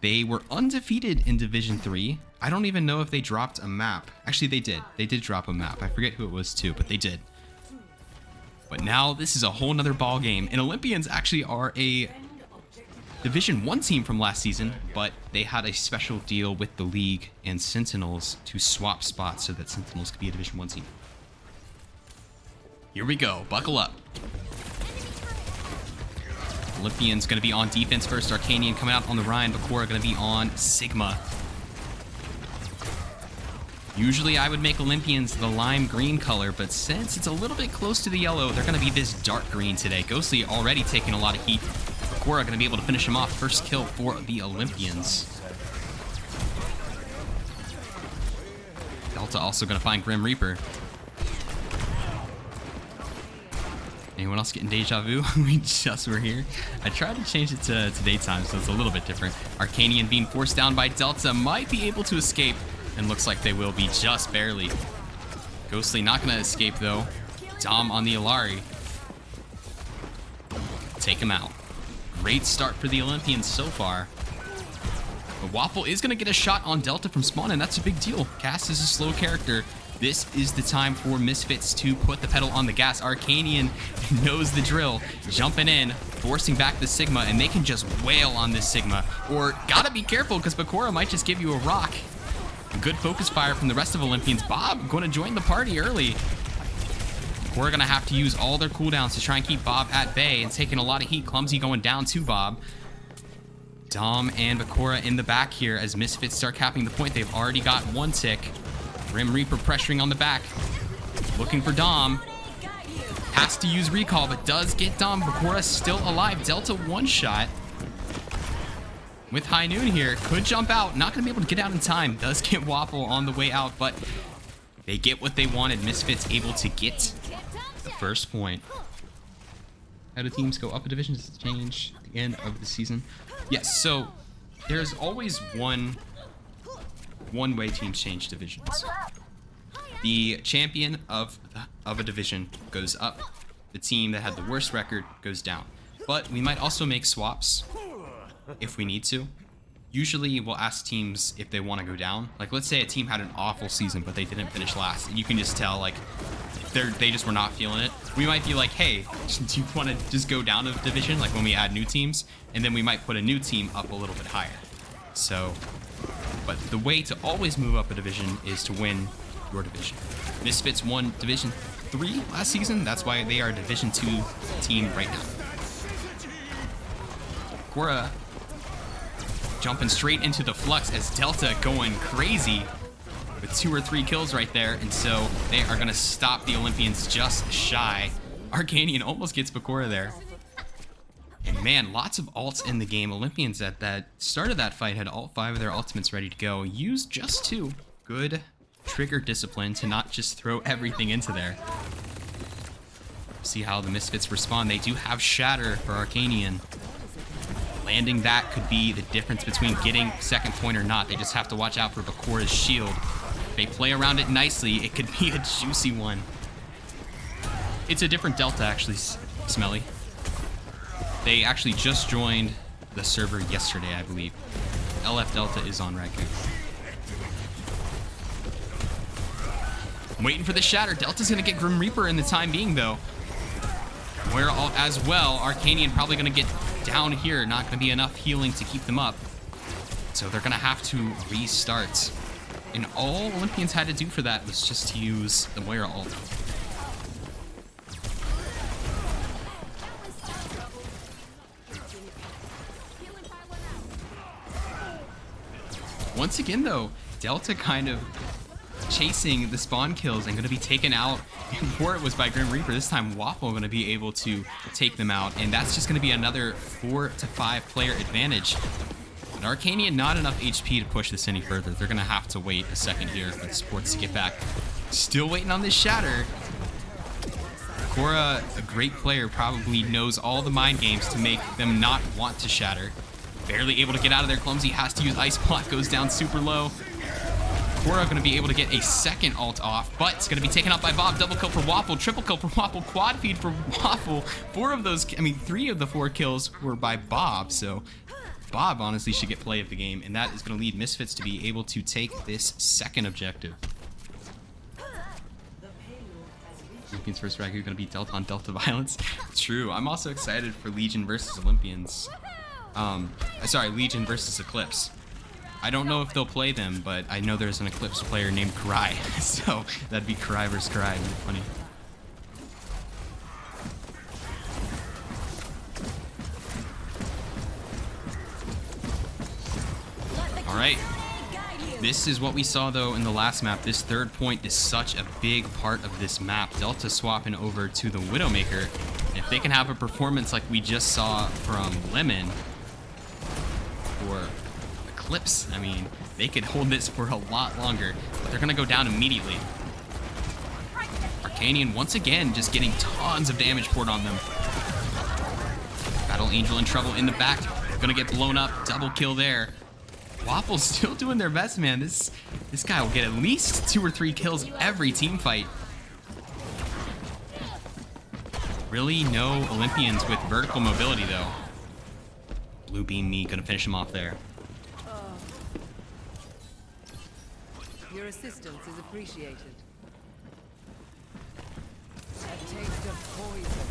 They were undefeated in Division 3. I don't even know if they dropped a map. Actually, they did. They did drop a map. I forget who it was too, but they did. But now this is a whole nother ball game. And Olympians actually are a Division 1 team from last season, but they had a special deal with the league and Sentinels to swap spots so that Sentinels could be a Division 1 team. Here we go. Buckle up. Olympians going to be on defense first. Arcanian coming out on the Ryan. Bakura going to be on Sigma. Usually I would make Olympians the lime green color, but since it's a little bit close to the yellow, they're going to be this dark green today. Ghostly already taking a lot of heat. Bakura going to be able to finish him off. First kill for the Olympians. Delta also going to find Grim Reaper. Anyone else getting deja vu? We just were here. I tried to change it to daytime, so it's a little bit different. Arcanian being forced down by Delta might be able to escape, and looks like they will be just barely. Ghostly not going to escape, though. Dom on the Alari. Take him out. Great start for the Olympians so far. But Waffle is going to get a shot on Delta from spawn, and that's a big deal. Cass is a slow character. This is the time for Misfits to put the pedal on the gas. Arcanian knows the drill. Jumping in, forcing back the Sigma, and they can just wail on this Sigma. Or gotta be careful, because Bakura might just give you a rock. Good focus fire from the rest of Olympians. Bob going to join the party early. Bakura going to have to use all their cooldowns to try and keep Bob at bay, and taking a lot of heat. Clumsy going down to Bob. Dom and Bakura in the back here as Misfits start capping the point. They've already got one tick. Grim Reaper pressuring on the back. Looking for Dom. Has to use recall, but does get Dom. Bakura still alive. Delta one shot. With High Noon here. Could jump out. Not going to be able to get out in time. Does get Waffle on the way out, but they get what they wanted. Misfits able to get the first point. How do teams go up a division? Does it change at the end of the season? Yes, so there's always one way teams change divisions. The champion of a division goes up. The team that had the worst record goes down. But we might also make swaps if we need to. Usually we'll ask teams if they want to go down. Like, let's say a team had an awful season, but they didn't finish last. And you can just tell, like, they just were not feeling it. We might be like, hey, do you want to just go down a division? Like when we add new teams, and then we might put a new team up a little bit higher. So, but the way to always move up a division is to win your division. Misfits won Division 3 last season. That's why they are a Division 2 team right now. Bakura jumping straight into the flux as Delta going crazy with 2 or 3 kills right there. And so they are going to stop the Olympians just shy. Arcanian almost gets Bakura there. And man, lots of ults in the game. Olympians at that start of that fight had all 5 of their ultimates ready to go. Used just 2. Good trigger discipline to not just throw everything into there. See how the Misfits respond. They do have Shatter for Arcanian. Landing that could be the difference between getting second point or not. They just have to watch out for Bakura's shield. If they play around it nicely, it could be a juicy one. It's a different Delta, actually, Smelly. They actually just joined the server yesterday, I believe. LF Delta is on right now. I'm waiting for the Shatter. Delta's going to get Grim Reaper in the time being, though. Where as well, Arcanian probably going to get down here. Not going to be enough healing to keep them up. So they're going to have to restart. And all Olympians had to do for that was just to use the Moira ult. Once again, though, Delta kind of chasing the spawn kills and going to be taken out. Before it was by Grim Reaper, this time Waffle going to be able to take them out, and that's just going to be another 4 to 5 player advantage. But Arcanian, not enough HP to push this any further. They're going to have to wait a second here for the supports to get back. Still waiting on this Shatter. Bakura, a great player, probably knows all the mind games to make them not want to Shatter. Barely able to get out of there. Clumsy has to use Ice Block, goes down super low. Bakura going to be able to get a second ult off, but it's going to be taken out by Bob. Double kill for Waffle, triple kill for Waffle, quad feed for Waffle. 3 of the 4 kills were by Bob, so Bob honestly should get play of the game, and that is going to lead Misfits to be able to take this second objective. Olympians versus Ragu going to be Delta on Delta violence. True. I'm also excited for Legion versus Olympians. Sorry, Legion versus Eclipse. I don't know if they'll play them, but I know there's an Eclipse player named Karai, so that'd be Karai versus Karai. It'd be funny. All right. This is what we saw, though, in the last map. This third point is such a big part of this map. Delta swapping over to the Widowmaker. And if they can have a performance like we just saw from Lemon or Eclipse, I mean, they could hold this for a lot longer. But they're going to go down immediately. Arcanian, once again, just getting tons of damage poured on them. Battle Angel in trouble in the back. Going to get blown up. Double kill there. Waffle's still doing their best, man. This guy will get at least 2 or 3 kills every team fight. Really no Olympians with vertical mobility, though. Blue Beam Me gonna finish him off there. Your assistance is appreciated. A taste of poison.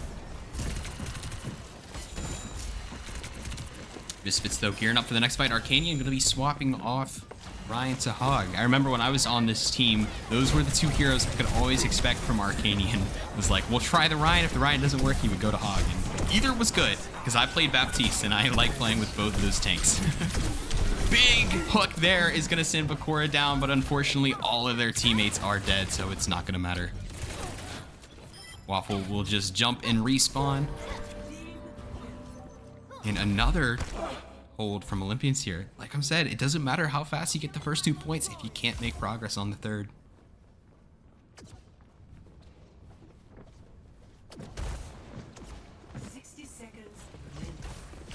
Misfits, though, gearing up for the next fight. Arcanian going to be swapping off Ryan to Hog. I remember when I was on this team, those were the 2 heroes I could always expect from Arcanian. It was like, we'll try the Ryan. If the Ryan doesn't work, he would go to Hog. And either was good, because I played Baptiste, and I like playing with both of those tanks. Big hook there is going to send Bakura down, but unfortunately, all of their teammates are dead, so it's not going to matter. Waffle will just jump and respawn. And another hold from Olympians here. Like I said, it doesn't matter how fast you get the first 2 points if you can't make progress on the third.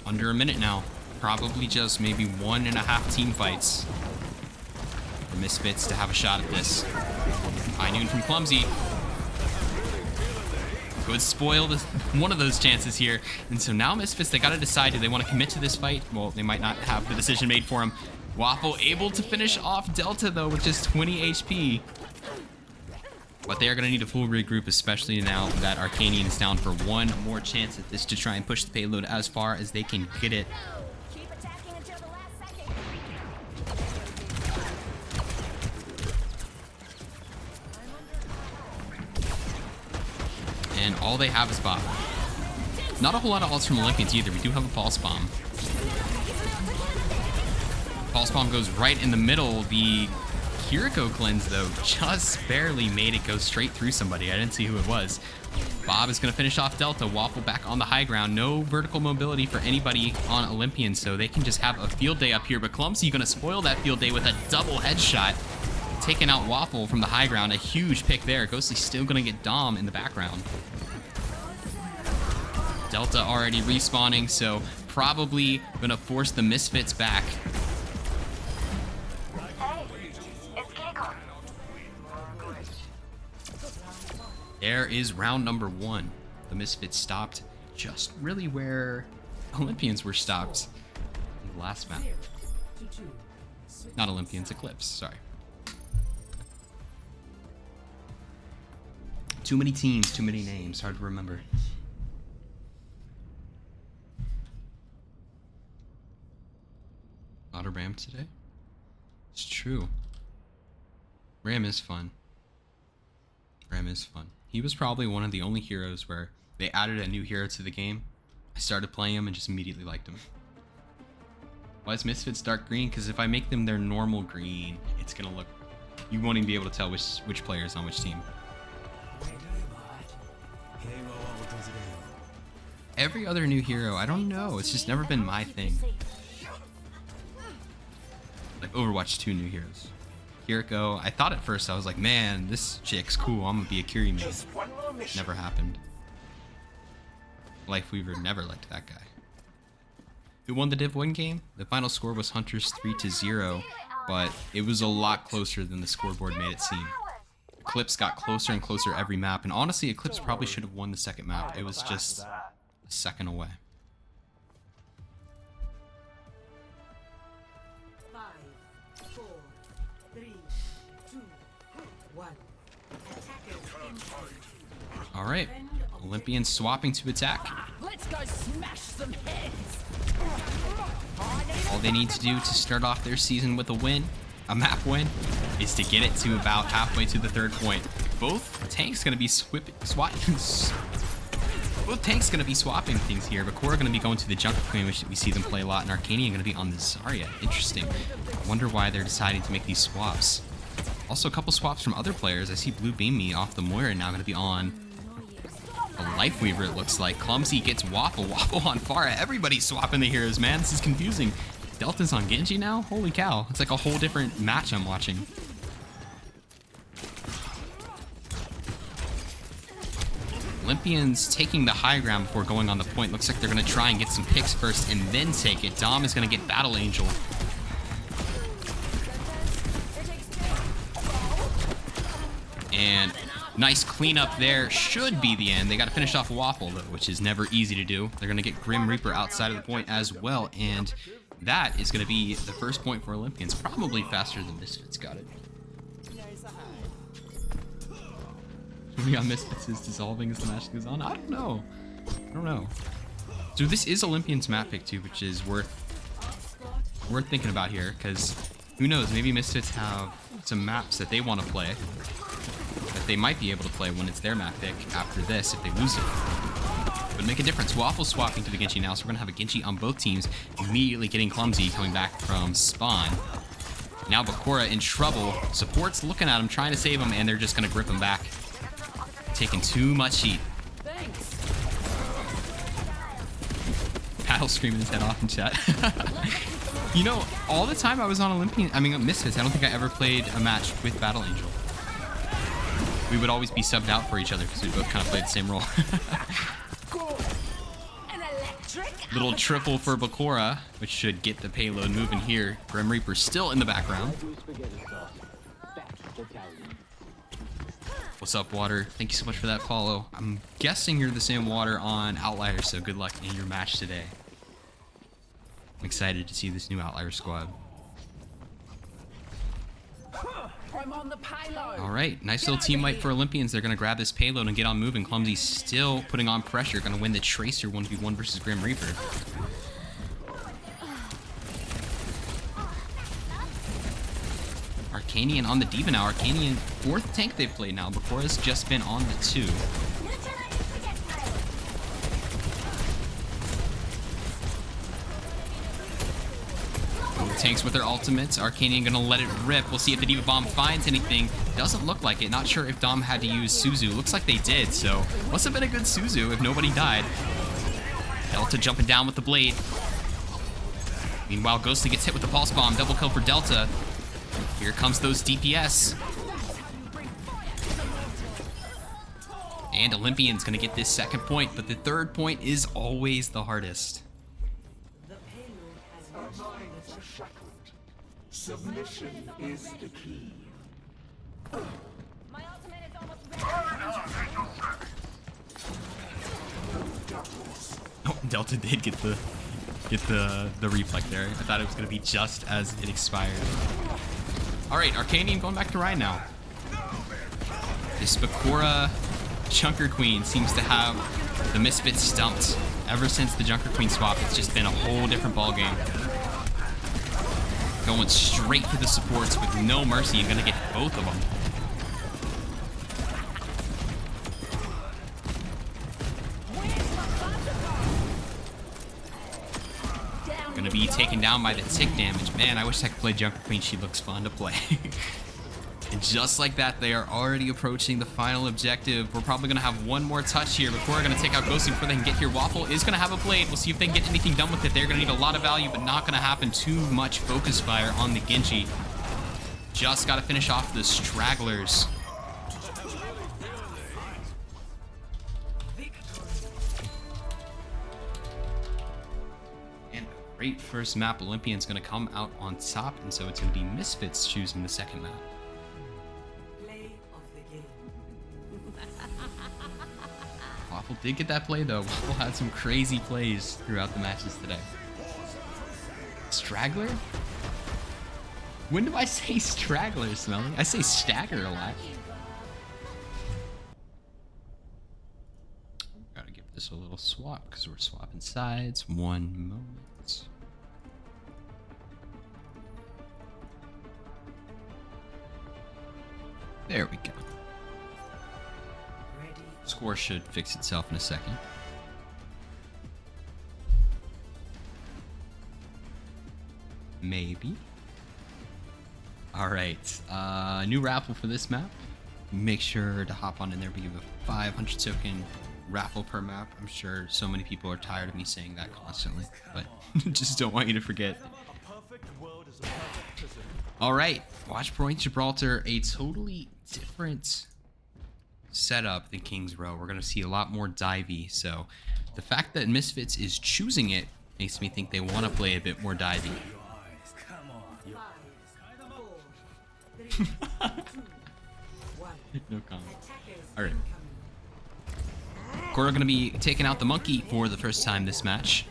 Under a minute now. Probably just maybe 1.5 team fights for Misfits to have a shot at this. High noon from Clumsy. Could spoil one of those chances here. And so now Misfits, they got to decide, do they want to commit to this fight? Well, they might not have the decision made for them. Waffle able to finish off Delta, though, with just 20 HP. But they are going to need a full regroup, especially now that Arcanian is down for one more chance at this to try and push the payload as far as they can get it. And all they have is Bob. Not a whole lot of ults from Olympians either. We do have a Pulse Bomb. Pulse Bomb goes right in the middle. The Kiriko cleanse, though, just barely made it go straight through somebody. I didn't see who it was. Bob is going to finish off Delta. Waffle back on the high ground. No vertical mobility for anybody on Olympians, so they can just have a field day up here. But Clumsy going to spoil that field day with a double headshot. Taking out Waffle from the high ground. A huge pick there. Ghostly's still going to get Dom in the background. Delta already respawning, so probably going to force the Misfits back. There is round number 1. The Misfits stopped just really where Olympians were stopped in the last map. Not Olympians, Eclipse, sorry. Too many teams, too many names, hard to remember. Not a Ram today? It's true. Ram is fun. Ram is fun. He was probably one of the only heroes where they added a new hero to the game. I started playing him and just immediately liked him. Why is Misfits dark green? Because if I make them their normal green, it's gonna look... You won't even be able to tell which player is on which team. Every other new hero, I don't know. It's just never been my thing. Like Overwatch 2 new heroes. Kiriko, I thought at first, I was like, man, this chick's cool. I'm gonna be a Kiri main. Never happened. Lifeweaver never liked that guy. Who won the Div 1 game? The final score was Hunters 3-0, but it was a lot closer than the scoreboard made it seem. Eclipse got closer and closer every map, and honestly, Eclipse probably should have won the second map. It was just a second away. 4, 3, 2, 1. Attackers in. All right, Olympians swapping to attack. Let's go smash some heads. All they need to do to start off their season with a win, a map win, is to get it to about halfway to the 3rd point. Both tanks gonna be swapping things here. Bakura gonna be going to the Junker Queen, which we see them play a lot, and Arcanian gonna be on the Zarya. Interesting. I wonder why they're deciding to make these swaps. Also, a couple swaps from other players. I see Blue Beam Me off the Moira now gonna be on a Lifeweaver, it looks like. Clumsy gets Waffle. Waffle on Pharah. Everybody's swapping the heroes, man. This is confusing. Delta's on Genji now? Holy cow. It's like a whole different match I'm watching. Olympians taking the high ground before going on the point. Looks like they're going to try and get some picks first and then take it. Dom is going to get Battle Angel. And nice cleanup there. Should be the end. They got to finish off Waffle, though, which is never easy to do. They're going to get Grim Reaper outside of the point as well. And that is going to be the first point for Olympians. Probably faster than Misfits got it. Moving on, Misfits is dissolving as the match goes on. I don't know. So this is Olympians map pick too, which is worth thinking about here, because who knows, maybe Misfits have some maps that they want to play that they might be able to play when it's their map pick after this if they lose it. Would make a difference. Waffle swapping to the Genji now, so we're gonna have a Genji on both teams, immediately getting Clumsy coming back from spawn. Now Bakura in trouble. Support's looking at him, trying to save him, and they're just gonna grip him back. Taking too much heat. Thanks. Battle screaming his head off in chat. You know, all the time I was on Misfits, I don't think I ever played a match with Battle Angel. We would always be subbed out for each other because we both kind of played the same role. Little triple for Bakura, which should get the payload moving here. Grim Reaper still in the background. What's up, Water? Thank you so much for that follow. I'm guessing you're the same Water on Outlier, so good luck in your match today. I'm excited to see this new Outlier squad. I'm on the payload. All right, nice little team wipe for Olympians. They're going to grab this payload and get on moving. Clumsy still putting on pressure. Going to win the Tracer 1v1 versus Grim Reaper. Arcanian on the D.Va now. Arcanian, 4th tank they've played now. Bakura's just been on the 2. Tanks with their ultimates. Arcanian gonna let it rip. We'll see if the D.Va Bomb finds anything. Doesn't look like it. Not sure if Dom had to use Suzu. Looks like they did, so must have been a good Suzu if nobody died. Delta jumping down with the blade. Meanwhile, Ghostly gets hit with the pulse bomb. Double kill for Delta. Here comes those DPS. And Olympian's gonna get this 2nd point, but the 3rd point is always the hardest. Submission is the key. My ultimate is almost ready. Oh, Delta did get the reflect there. I thought it was gonna be just as it expired. All right, Arcanian going back to Ryan now. This Bakura Junker Queen seems to have the Misfits stumped. Ever since the Junker Queen swap, it's just been a whole different ballgame. Going straight for the supports with no mercy. You're gonna get both of them. Gonna be taken down by the tick damage. Man, I wish I could play Junker Queen. She looks fun to play. And just like that, they are already approaching the final objective. We're probably gonna have one more touch here before we're gonna take out Ghosty before they can get here. Waffle is gonna have a blade. We'll see if they can get anything done with it. They're gonna need a lot of value, but not gonna happen. Too much focus fire on the Genji. Just gotta finish off the stragglers. And a great first map. Olympian's gonna come out on top, and so it's gonna be Misfits choosing the 2nd map. Waffle did get that play though. Waffle had some crazy plays throughout the matches today. Straggler? When do I say straggler, Smelly? I say stagger a lot. Gotta give this a little swap because we're swapping sides. One moment. There we go. Score should fix itself in a second. Maybe. All right, new raffle for this map. Make sure to hop on in there. We give a 500 token raffle per map. I'm sure so many people are tired of me saying that constantly, but just don't want you to forget. All right, Watchpoint Gibraltar, a totally different setup than King's Row. We're gonna see a lot more divey. So the fact that Misfits is choosing it makes me think they want to play a bit more divey. No comment. All right. Cora gonna be taking out the monkey for the first time this match.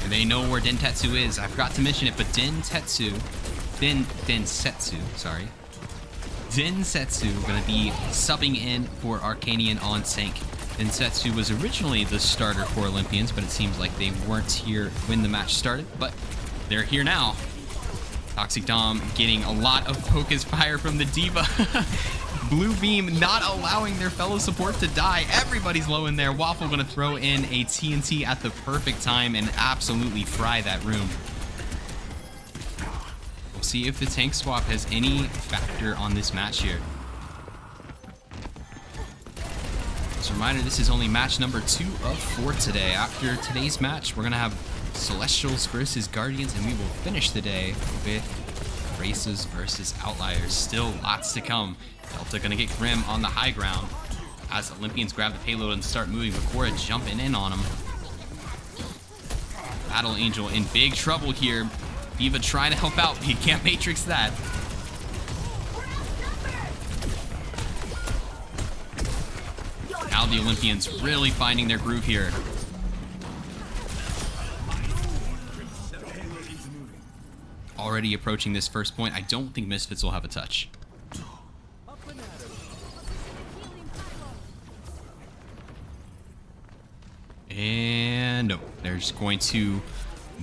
And they know where Densetsu is. I forgot to mention it, but Densetsu, sorry. Densetsu gonna be subbing in for Arcanian on tank. Densetsu was originally the starter for Olympians, but it seems like they weren't here when the match started, but they're here now. Toxic Dom getting a lot of focus fire from the Diva. Blue Beam not allowing their fellow support to die. Everybody's low in there. Waffle gonna throw in a TNT at the perfect time and absolutely fry that room. We'll see if the tank swap has any factor on this match here. As a reminder, this is only match number 2 of 4 today. After today's match, we're gonna have Celestials versus Guardians, and we will finish the day with Races versus Outliers. Still lots to come. Delta gonna get Grim on the high ground as Olympians grab the payload and start moving. Bakura jumping in on him. Battle Angel in big trouble here. Diva trying to help out, but he can't matrix that. Now the Olympians really finding their groove here. Already approaching this first point. I don't think Misfits will have a touch. And no, they're just going to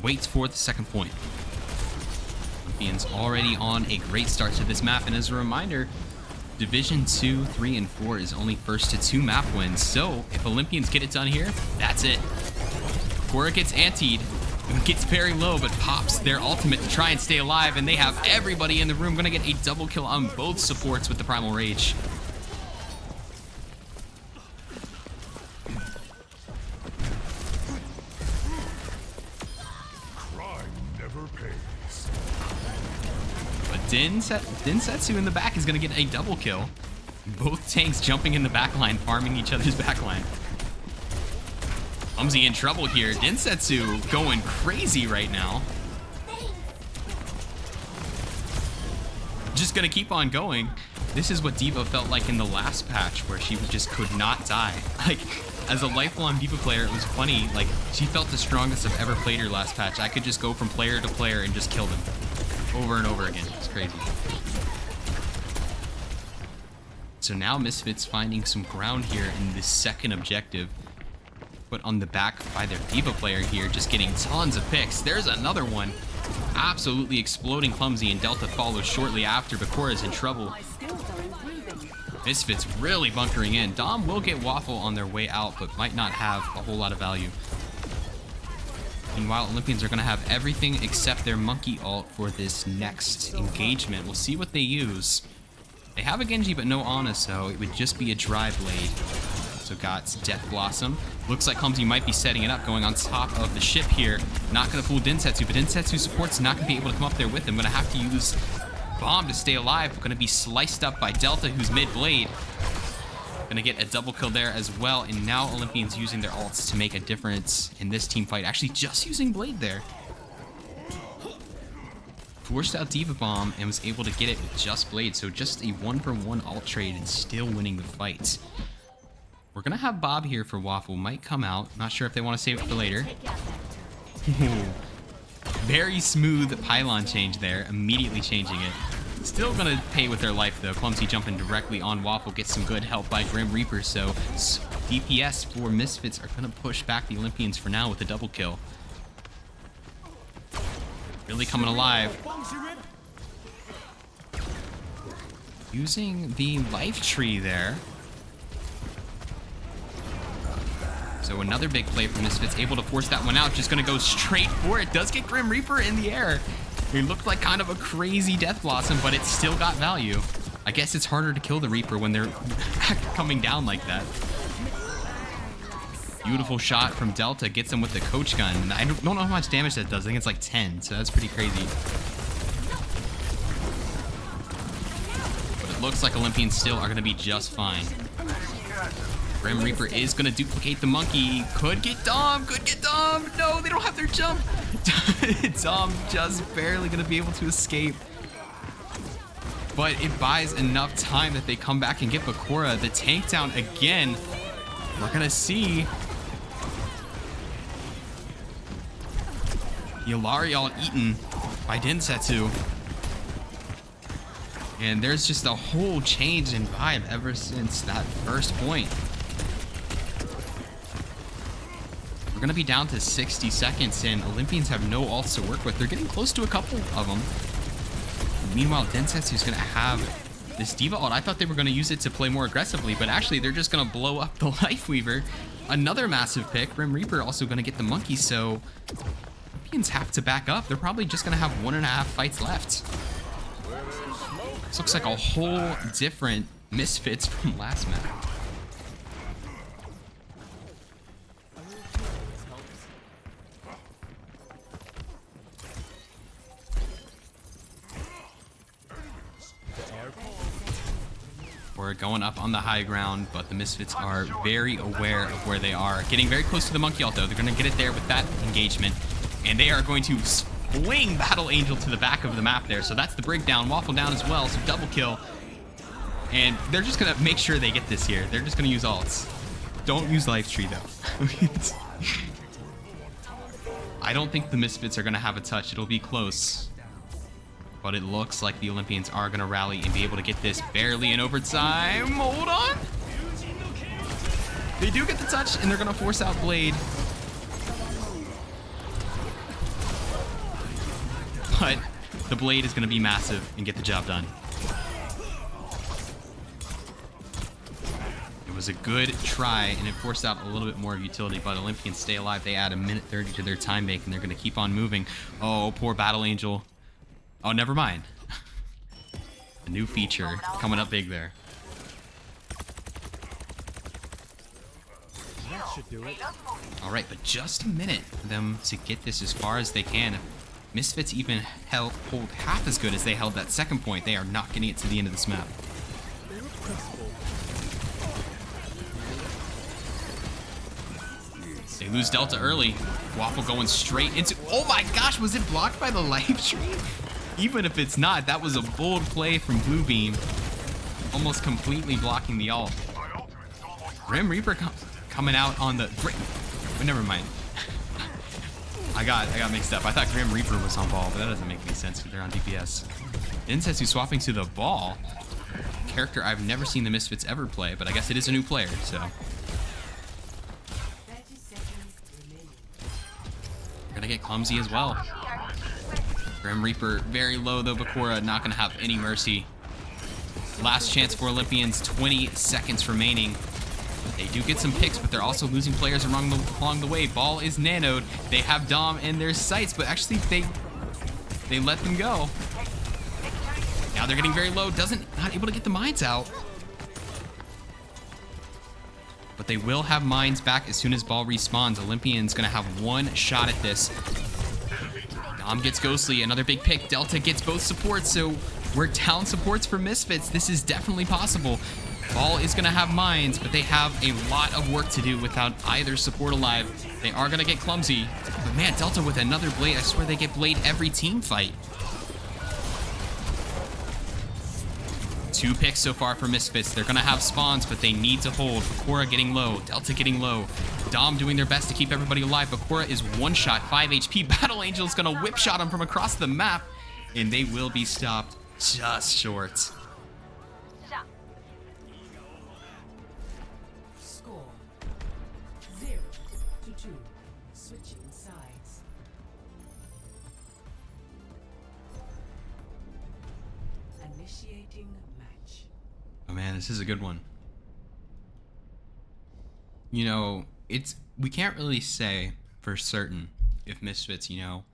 wait for the second point. Olympians already on a great start to this map, and as a reminder, Division 2, 3, and 4 is only first to 2 map wins, so if Olympians get it done here, that's it. Cora gets antied, gets very low, but pops their ultimate to try and stay alive, and they have everybody in the room gonna get a double kill on both supports with the Primal Rage. But Densetsu in the back is gonna get a double kill. Both tanks jumping in the backline, farming each other's backline. Clumsy in trouble here. Densetsu going crazy right now. Just gonna keep on going. This is what Diva felt like in the last patch, where she just could not die. Like, as a lifelong Diva player, it was funny. Like, she felt the strongest I've ever played her last patch. I could just go from player to player and just kill them over and over again. It's crazy. So now Misfits finding some ground here in this second objective. Put on the back by their Diva player here, just getting tons of picks. There's another one. Absolutely exploding Clumsy, and Delta follows shortly after. Bakura's in trouble. Misfits really bunkering in. Dom will get Waffle on their way out, but might not have a whole lot of value. Meanwhile, Olympians are going to have everything except their monkey ult for this next engagement. We'll see what they use. They have a Genji, but no Ana, so it would just be a dry blade. So got Death Blossom. Looks like Clumsy might be setting it up, going on top of the ship here. Not going to fool Densetsu, but Densetsu support's not going to be able to come up there with him. Going to have to use Bomb to stay alive. Going to be sliced up by Delta, who's mid-blade. Going to get a double kill there as well. And now Olympians using their ults to make a difference in this team fight. Actually, just using Blade there. Forced out Diva Bomb and was able to get it with just Blade. So just a 1-for-1 ult trade and still winning the fight. We're going to have Bob here for Waffle. Might come out. Not sure if they want to save it for later. Very smooth pylon change there, immediately changing it. Still gonna pay with their life though. Clumsy jumping directly on Waffle, gets some good help by Grim Reaper, so DPS for Misfits are gonna push back the Olympians for now with a double kill. Really coming alive. Using the life tree there. So another big play for Misfits, able to force that one out. Just gonna go straight for it. Does get Grim Reaper in the air. It looked like kind of a crazy Death Blossom, but it still got value. I guess it's harder to kill the Reaper when they're coming down like that. Beautiful shot from Delta, gets him with the coach gun. I don't know how much damage that does. I think it's like 10, so that's pretty crazy. But it looks like Olympians still are gonna be just fine. Grim Reaper is going to duplicate the monkey. Could get Dom. Could get Dom. No, they don't have their jump. Dom just barely going to be able to escape. But it buys enough time that they come back and get Bakura. The tank down again. We're going to see Yllari all eaten by Densetsu. And there's just a whole change in vibe ever since that first point. We're going to be down to 60 seconds, and Olympians have no ults to work with. They're getting close to a couple of them. Meanwhile, Densetsu is going to have this Diva ult. I thought they were going to use it to play more aggressively, but actually they're just going to blow up the Lifeweaver. Another massive pick. Grim Reaper also going to get the monkey, so Olympians have to back up. They're probably just going to have 1.5 fights left. This looks like a whole different Misfits from last map. We're going up on the high ground, but the Misfits are very aware of where they are. Getting very close to the monkey ult though. They're going to get it there with that engagement. And they are going to swing Battle Angel to the back of the map there. So that's the breakdown. Waffle down as well, so double kill. And they're just going to make sure they get this here. They're just going to use ults. Don't use Life Tree though. I don't think the Misfits are going to have a touch. It'll be close. But it looks like the Olympians are going to rally and be able to get this barely in overtime. Hold on. They do get the touch, and they're going to force out Blade. But the Blade is going to be massive and get the job done. It was a good try, and it forced out a little bit more of utility, but Olympians stay alive. They add a minute 30 to their time bank, and they're going to keep on moving. Oh, poor Battle Angel. Oh, never mind. A new feature coming up big there. That should do it. All right, but just a minute for them to get this as far as they can. If Misfits even hold half as good as they held that second point, they are not getting it to the end of this map. They lose Delta early. Waffle going straight into... Oh my gosh, was it blocked by the live stream? Even if it's not, that was a bold play from Bluebeam. Almost completely blocking the ult. Grim Reaper coming out on the... But never mind. I got mixed up. I thought Grim Reaper was on ball, but that doesn't make any sense because they're on DPS. Densetsu swapping to the ball. Character I've never seen the Misfits ever play, but I guess it is a new player, so... We're gonna get Clumsy as well. Grim Reaper very low though. Bakura not gonna have any mercy. Last chance for Olympians, 20 seconds remaining. They do get some picks, but they're also losing players along the way. Ball is nanoed. They have Dom in their sights, but actually they let them go. Now they're getting very low. Not able to get the mines out. But they will have mines back as soon as ball respawns. Olympians gonna have one shot at this. Dom gets Ghostly, another big pick. Delta gets both supports, so we're down supports for Misfits. This is definitely possible. Ball is gonna have mines, but they have a lot of work to do without either support alive. They are gonna get Clumsy. But man, Delta with another Blade. I swear they get Blade every team fight. 2 picks so far for Misfits. They're going to have spawns, but they need to hold. Bakura getting low. Delta getting low. Dom doing their best to keep everybody alive. Bakura is 1 shot, 5 HP. Battle Angel is going to whip shot him from across the map, and they will be stopped just short. Score 0-2. Switching sides. Initiating match. Oh man, this is a good one. You know, we can't really say for certain if Misfits, you know,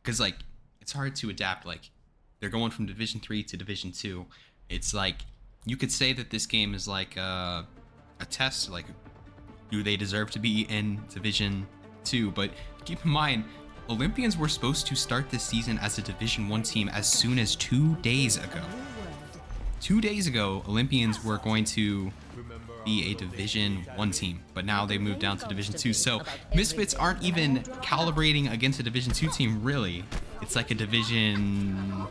because like it's hard to adapt. Like they're going from Division 3 to Division 2. It's like you could say that this game is like a test. Like, do they deserve to be in Division 2? But keep in mind, Olympians were supposed to start this season as a Division 1 team as soon as 2 days ago. 2 days ago, Olympians were going to be a Division 1 team, but now they moved down to Division 2. So Misfits aren't even calibrating against a Division 2 team, really. It's like a Division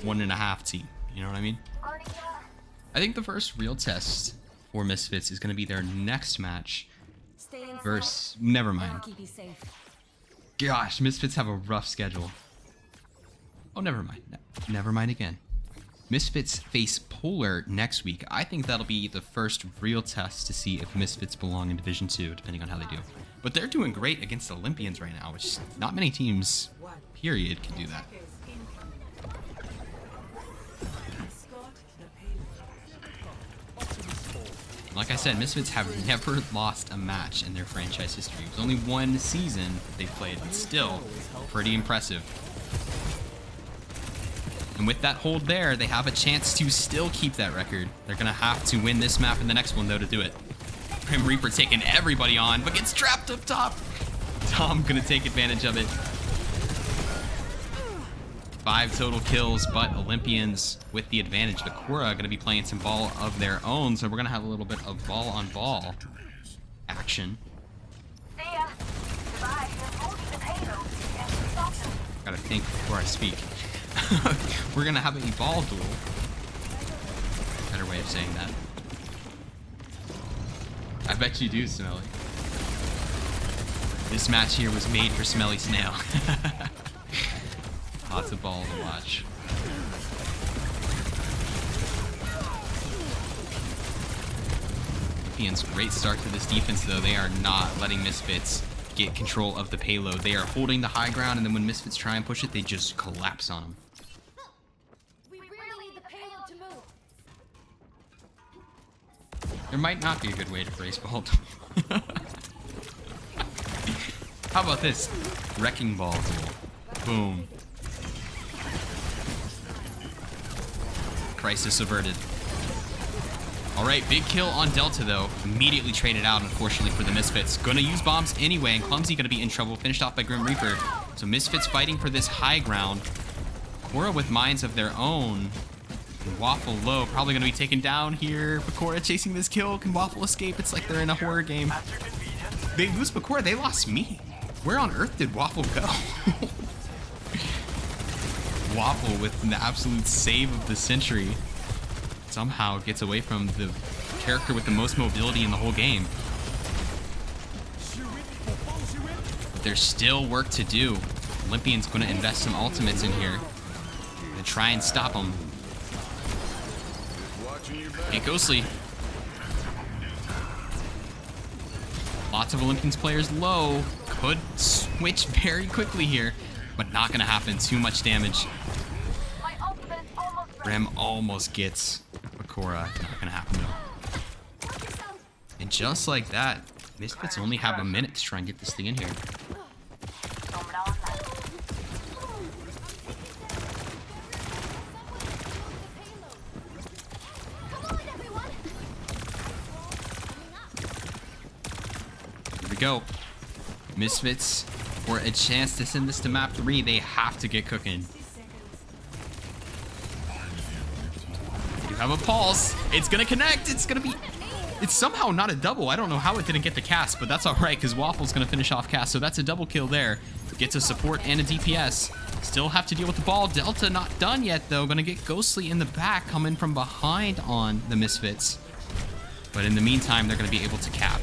1.5 team. You know what I mean? I think the first real test for Misfits is going to be their next match versus... Never mind. Gosh, Misfits have a rough schedule. Oh, never mind. Never mind again. Misfits face Polar next week. I think that'll be the first real test to see if Misfits belong in Division 2, depending on how they do. But they're doing great against Olympians right now, which not many teams, period, can do that. Like I said, Misfits have never lost a match in their franchise history. It was only 1 season they played, but still pretty impressive. And with that hold there, they have a chance to still keep that record. They're going to have to win this map and the next one, though, to do it. Grim Reaper taking everybody on, but gets trapped up top. Tom going to take advantage of it. 5 total kills, but Olympians with the advantage. Bakura going to be playing some ball of their own, so we're going to have a little bit of ball-on-ball action. Gotta think before I speak. We're gonna have a ball duel. Better way of saying that. I bet you do, Smelly. This match here was made for Smelly Snail. Lots of ball to watch. Olympians, great start to this defense, though. They are not letting Misfits get control of the payload. They are holding the high ground, and then when Misfits try and push it, they just collapse on them. We really need the payload to move. There might not be a good way to phrase ball. How about this? Wrecking ball duel. Boom. Crisis averted. Alright, big kill on Delta, though. Immediately traded out, unfortunately, for the Misfits. Gonna use bombs anyway, and Clumsy gonna be in trouble. Finished off by Grim Reaper. So Misfits fighting for this high ground. Bakura with mines of their own. And Waffle low, probably gonna be taken down here. Bakura chasing this kill. Can Waffle escape? It's like they're in a horror game. They lose Bakura, they lost me. Where on earth did Waffle go? Waffle with the absolute save of the century. Somehow gets away from the character with the most mobility in the whole game. But there's still work to do. Olympian's going to invest some ultimates in here and try and stop them. Hey, Ghostly. Lots of Olympians players low. Could switch very quickly here, but not going to happen. Too much damage. Rem almost gets Bakura. Not gonna happen though. And just like that, Misfits only have a minute to try and get this thing in here. Here we go. Misfits, for a chance to send this to map 3, they have to get cooking. Have a pulse. It's gonna connect. It's somehow not a double. I don't know how it didn't get the cast, but that's all right because Waffle's gonna finish off cast. So that's a double kill there. Gets a support and a DPS. Still have to deal with the ball. Delta not done yet, though. Gonna get Ghostly in the back, coming from behind on the Misfits. But in the meantime, they're gonna be able to cap.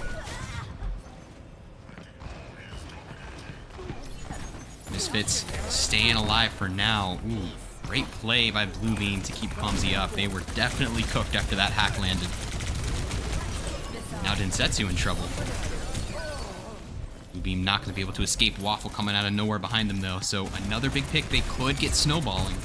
Misfits staying alive for now. Ooh, great play by Bluebeam to keep Clumsy up. They were definitely cooked after that hack landed. Now Densetsu in trouble. Bluebeam not going to be able to escape Waffle coming out of nowhere behind them, though. So another big pick. They could get snowballing.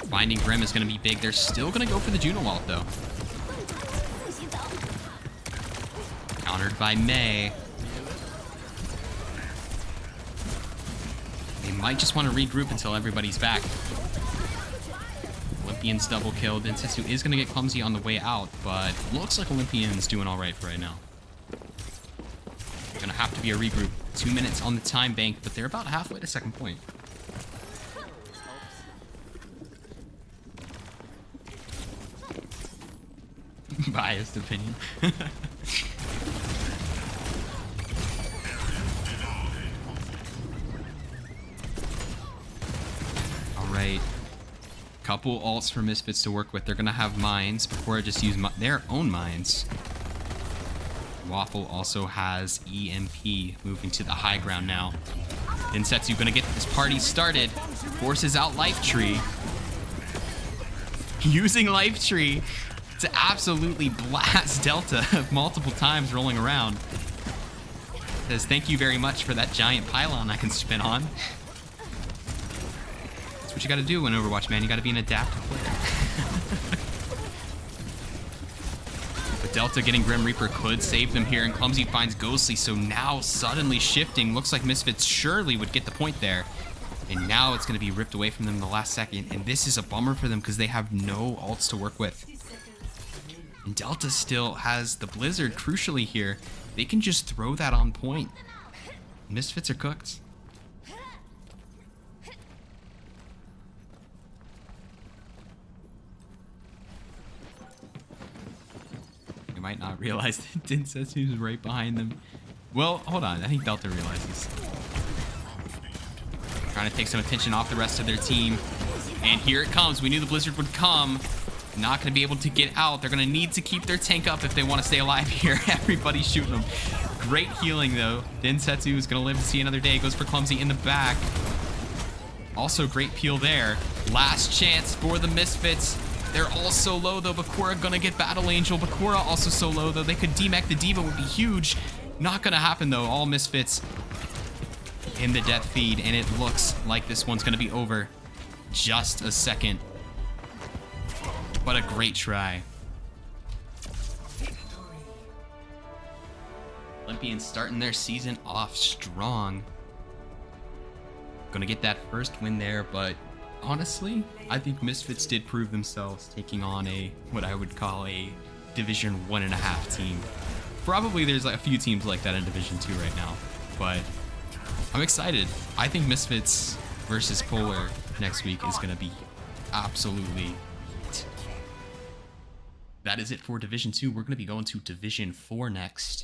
Finding Grim is going to be big. They're still going to go for the Juno ult, though. Countered by Mei. They might just want to regroup until everybody's back. Olympians double killed. Densetsu is going to get Clumsy on the way out, but looks like Olympians doing all right for right now. Going to have to be a regroup. 2 minutes on the time bank, but they're about halfway to second point. Biased opinion. All right. Couple ults for Misfits to work with. They're going to have mines before I just use their own mines. Waffle also has EMP moving to the high ground now. Densetsu going to get this party started. Forces out Life Tree. Using Life Tree to absolutely blast Delta multiple times rolling around. Says, thank you very much for that giant pylon I can spin on. That's what you gotta do in Overwatch, man. You gotta be an adaptive player. But Delta getting Grim Reaper could save them here, and Clumsy finds Ghostly, so now suddenly shifting. Looks like Misfits surely would get the point there. And now it's gonna be ripped away from them in the last second, and this is a bummer for them because they have no ults to work with. And Delta still has the Blizzard, crucially here. They can just throw that on point. Misfits are cooked. They might not realize that Densetsu's right behind them. Well, hold on. I think Delta realizes. Trying to take some attention off the rest of their team. And here it comes. We knew the Blizzard would come. Not going to be able to get out. They're going to need to keep their tank up if they want to stay alive here. Everybody's shooting them. Great healing, though. Densetsu is going to live to see another day. Goes for Clumsy in the back. Also, great peel there. Last chance for the Misfits. They're all so low, though. Bakura going to get Battle Angel. Bakura also so low, though. They could demech the Diva. Would be huge. Not going to happen, though. All Misfits in the death feed. And it looks like this one's going to be over. Just a second. What a great try. Olympians starting their season off strong. Gonna get that first win there, but honestly, I think Misfits did prove themselves taking on what I would call a Division 1.5 team. Probably there's like a few teams like that in Division 2 right now, but I'm excited. I think Misfits versus Polar next week is gonna be absolutely... That is it for Division 2. We're going to be going to Division 4 next.